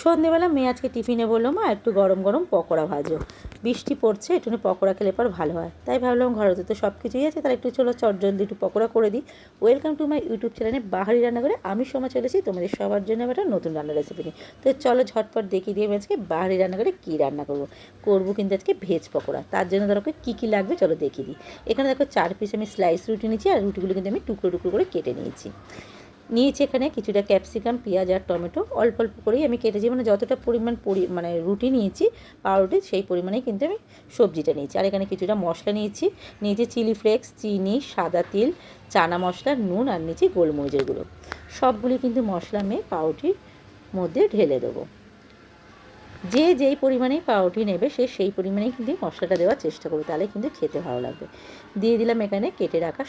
সন্ধ্যেবেলা মেয়ে আজকে টিফিনে বললো, মা একটু গরম গরম পকোড়া ভাজো, বৃষ্টি পড়ছে, একটু পকোড়া খেলে পর ভালো হয়। তাই ভাবলাম ঘরে তো সব কিছুই আছে, তার একটু চলো চটজলদি একটু পকোড়া করে দিই। ওয়েলকাম টু মাই ইউটিউব চ্যানেলে বাহারি রান্নাঘরে। আমি সময় চলেছি তোমাদের সবার জন্য একটা নতুন রান্নার রেসিপি নিয়ে। তো চলো ঝটপট দেখিয়ে দিয়ে আমি আজকে বাহারি রান্নাঘরে কী রান্না করবো কিন্তু আজকে ভেজ পকোড়া। তার জন্য ধরো কী কী লাগবে চলো দেখিয়ে দিই। এখানে দেখো 4 পিস আমি স্লাইস রুটি নিয়েছি, আর রুটিগুলো কিন্তু আমি টুকরো টুকরো করে কেটে নিয়েছি। এখানে কিছুটা ক্যাপসিকাম, পেঁয়াজ আর টমেটো অল্প অল্প করেই আমি কেটেছি, মানে যতটা পরিমাণ রুটি নিয়েছি পাউরুটি সেই পরিমাণেই কিন্তু আমি সবজিটা নিয়েছি। আর এখানে কিছুটা মশলা নিয়েছি চিলি ফ্লেক্স, চিনি, সাদা তিল, চানা মশলা, নুন, আর নিয়েছি গোলমরিচের গুঁড়ো। সবগুলি কিন্তু মশলা আমি পাউরুটির মধ্যে ঢেলে দেবো। যে যেই পরিমাণেই পাউরুটি নেবে সেই পরিমাণেই কিন্তু মশলাটা দেওয়ার চেষ্টা করবে, তাহলে কিন্তু খেতে ভালো লাগবে। দিয়ে দিলাম এখানে কেটে রাখা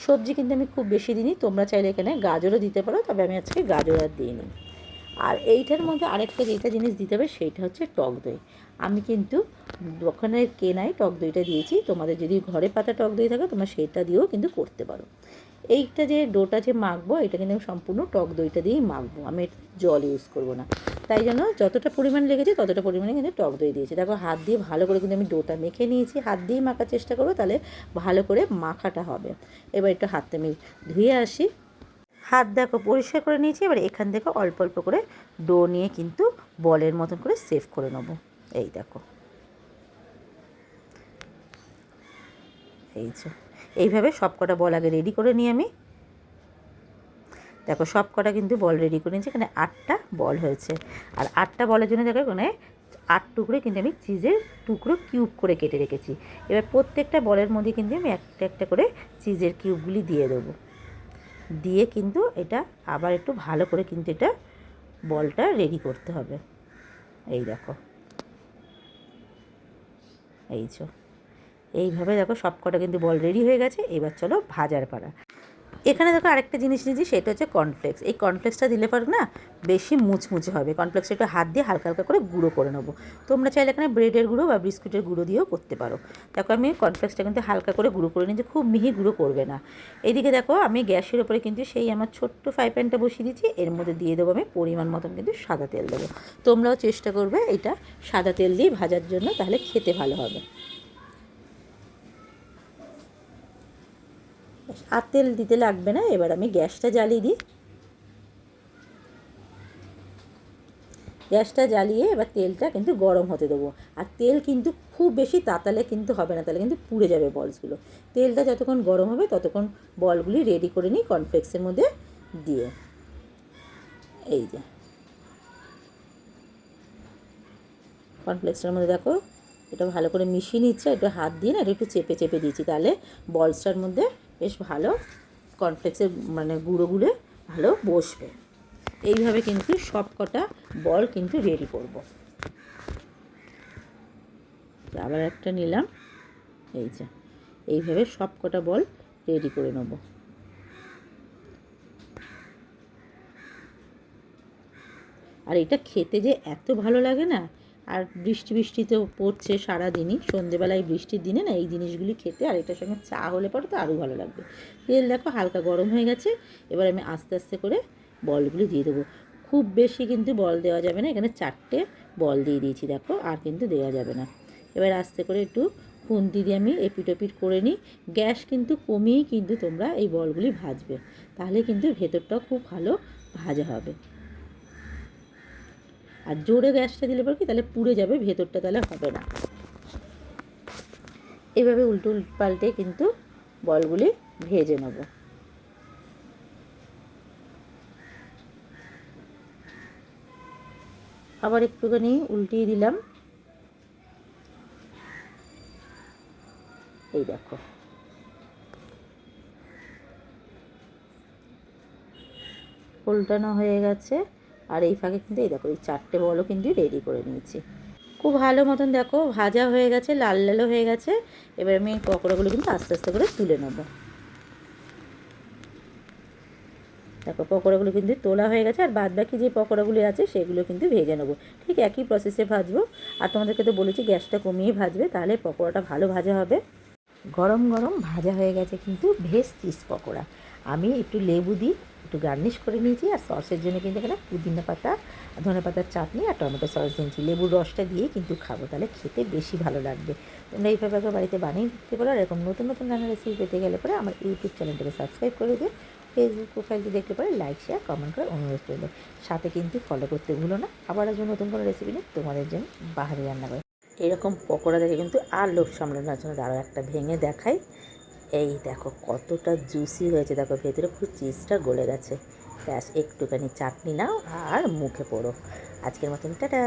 সবজি কিন্তু আমি খুব বেশি দিইনি, তোমরা চাইলে এখানে গাজরও দিতে পারো, তবে আমি আজকে গাজর আর দিইনি। আর এইটার মধ্যে আরেকটা যেটা জিনিস দিতে হবে সেইটা হচ্ছে টক দই। আমি কিন্তু দোকানের কেনাই টক দইটা দিয়েছি, তোমাদের যদি ঘরে পাতা টক দই থাকে তোমরা সেটা দিয়েও কিন্তু করতে পারো। এইটা যে ডোটা যে মাখবো এটা কিন্তু আমি সম্পূর্ণ টক দইটা দিয়েই মাখবো, আমি জল ইউজ করবো না। তাই জন্য যতটা পরিমাণ লেগেছে ততটা পরিমাণে কিন্তু টক দই দিয়েছি। দেখো হাত দিয়ে ভালো করে কিন্তু আমি ডোটা মেখে নিয়েছি, হাত দিয়েই মাখার চেষ্টা করবো, তাহলে ভালো করে মাখাটা হবে। এবার একটু হাতটা আমি ধুয়ে আসি, হাত দেখো পরিষ্কার করে নিয়েছি। এবার এখান থেকে অল্প অল্প করে ডো নিয়ে কিন্তু বলের মতন করে সেভ করে নেবো। এই দেখো, এই যে এইভাবে সব কটা বল আগে রেডি করে নিই আমি। দেখো সব কটা কিন্তু বল রেডি করে নিয়েছি, এখানে 8টা বল হয়েছে। আর 8টা বলের জন্য দেখো এখানে 8 টুকরো কিন্তু আমি চিজের টুকরো কিউব করে কেটে রেখেছি। এবার প্রত্যেকটা বলের মধ্যে কিন্তু আমি একটা একটা করে চিজের কিউবগুলি দিয়ে দেবো। দিয়ে কিন্তু এটা আবার একটু ভালো করে কিন্তু এটা বলটা রেডি করতে হবে। এই দেখো, এইভাবে দেখো সব কটা কিন্তু বল রেডি হয়ে গেছে। এবার চলো ভাজার পালা। এখানে দেখো আরেকটা জিনিস নিয়েছি, সেটা হচ্ছে কর্নফ্লেক্স। এই কর্নফ্লেক্সটা দিলে পর না বেশি মুচমুচে হবে। কর্নফ্লেক্সটা একটু হাত দিয়ে হালকা হালকা করে গুঁড়ো করে নেবো। তোমরা চাইলে এখানে ব্রেডের গুঁড়ো বা বিস্কুটের গুঁড়ো দিয়েও করতে পারো। দেখো আমি কর্নফ্লেক্সটা কিন্তু হালকা করে গুঁড়ো করে নিয়েছি, খুব মিহি গুঁড়ো করবে না। এইদিকে দেখো আমি গ্যাসের ওপরে কিন্তু সেই আমার ছোট্ট ফ্রাই প্যানটা বসিয়ে দিচ্ছি। এর মধ্যে দিয়ে দেবো আমি পরিমাণ মতন কিন্তু সাদা তেল দেবো। তোমরাও চেষ্টা করবে এটা সাদা তেল দিয়ে ভাজার জন্য, তাহলে খেতে ভালো হবে। আর তেল দিতে লাগবে না। এবার আমি গ্যাসটা জ্বালিয়ে দিই। গ্যাসটা জ্বালিয়ে এবার তেলটা কিন্তু গরম হতে দেবো। আর তেল কিন্তু খুব বেশি তাতালে কিন্তু হবে না, তাহলে কিন্তু পুড়ে যাবে বলসগুলো। তেলটা যতক্ষণ গরম হবে ততক্ষণ বলগুলি রেডি করে নিই কর্নফ্লেক্সের মধ্যে দিয়ে। এই যে কর্নফ্লেক্সের মধ্যে দেখো এটা ভালো করে মিশিয়ে নিচ্ছে, একটু হাত দিয়ে না একটু চেপে চেপে দিয়েছি, তাহলে বলসটার মধ্যে বেশ ভালো কর্নফ্লেক্সের গুঁড়োগুলো ভালো বসবে। এইভাবে কিন্তু সব কটা বল কিন্তু রেডি করব। আবার একটা নিলাম, এই যে এইভাবে সব কটা বল রেডি করে নেব। আর এটা খেতে যে এত ভালো লাগে না। আর বৃষ্টি তো পড়ছে সারাদিনই, সন্ধেবেলায় বৃষ্টির দিনে না এই জিনিসগুলি খেতে, আর এটার সঙ্গে চা হলে পরে তো আরও ভালো লাগবে। তেল দেখো হালকা গরম হয়ে গেছে। এবার আমি আস্তে আস্তে করে বলগুলি দিয়ে দেবো। খুব বেশি কিন্তু বল দেওয়া যাবে না, এখানে 4টে বল দিয়ে দিয়েছি দেখো, আর কিন্তু দেওয়া যাবে না। এবার আস্তে করে একটু খুন্তি দিয়ে আমি এপিটোপিট করে নিই। গ্যাস কিন্তু কমিয়েই কিন্তু তোমরা এই বলগুলি ভাজবে, তাহলে কিন্তু ভেতরটাও খুব ভালো ভাজা হবে। আর জোরে গ্যাসটা দিলে পর কি তাহলে পুড়ে যাবে ভেতরটা, তাহলে হবে না। এভাবে উল্টো পাল্টে কিন্তু বলগুলি ভেজে নেব। আবার একটুখানি উল্টিয়ে দিলাম। এই দেখো উল্টানো হয়ে গেছে। আর এই ফাঁকে কিন্তু এই দেখো এই 4টে বলও কিন্তু রেডি করে নিয়েছি। খুব ভালো মতন দেখো ভাজা হয়ে গেছে, লাল লালও হয়ে গেছে। এবার আমি এই পকোড়াগুলো কিন্তু আস্তে আস্তে করে তুলে নেব। দেখো পকোড়াগুলো কিন্তু তোলা হয়ে গেছে, আর বাদ বাকি যে পকোড়াগুলি আছে সেগুলো কিন্তু ভেজে নেবো। ঠিক একই প্রসেসে ভাজবো। আর তোমাদেরকে তো বলেছি গ্যাসটা কমিয়ে ভাজবে, তাহলে পকোড়াটা ভালো ভাজা হবে। গরম গরম ভাজা হয়ে গেছে কিন্তু ভেজ চিজ পকোড়া। আমি একটু লেবু দিই, একটু গার্নিশ করে নিয়েছি। আর সসের জন্য কিন্তু এখানে পুদিনা পাতা, ধনে পাতার চাটনি আর টমেটো সস দিয়েছি। লেবুর রসটা দিয়ে কিন্তু খাবো, তাহলে খেতে বেশি ভালো লাগবে। তোমরা এইভাবে একবার বাড়িতে বানিয়ে দিতে পারো। এরকম নতুন নতুন রান্নার রেসিপি পেতে গেলে পরে আমার ইউটিউব চ্যানেলটাকে সাবস্ক্রাইব করে দিও। ফেসবুক প্রোফাইলটি দেখলে পরে লাইক, শেয়ার, কমেন্ট করে অনুরোধ করলো। সাথে কিন্তু ফলো করতে ভুলো না। আবার আজ নতুন কোনো রেসিপি নিয়ে তোমাদের জন্য বাহারি রান্না করে। এরকম পকোড়া দেখে কিন্তু আর লোভ সামলানোর জন্য আরও একটা ভেঙে দেখাই। এই দেখো কতটা জুসি হয়েছে, দেখো ভেতরে পুরো চিজটা গলে গেছে। ব্যাস একটুখানি চাটনি নাও আর মুখে পোড়ো। আজকের মতন টাটা।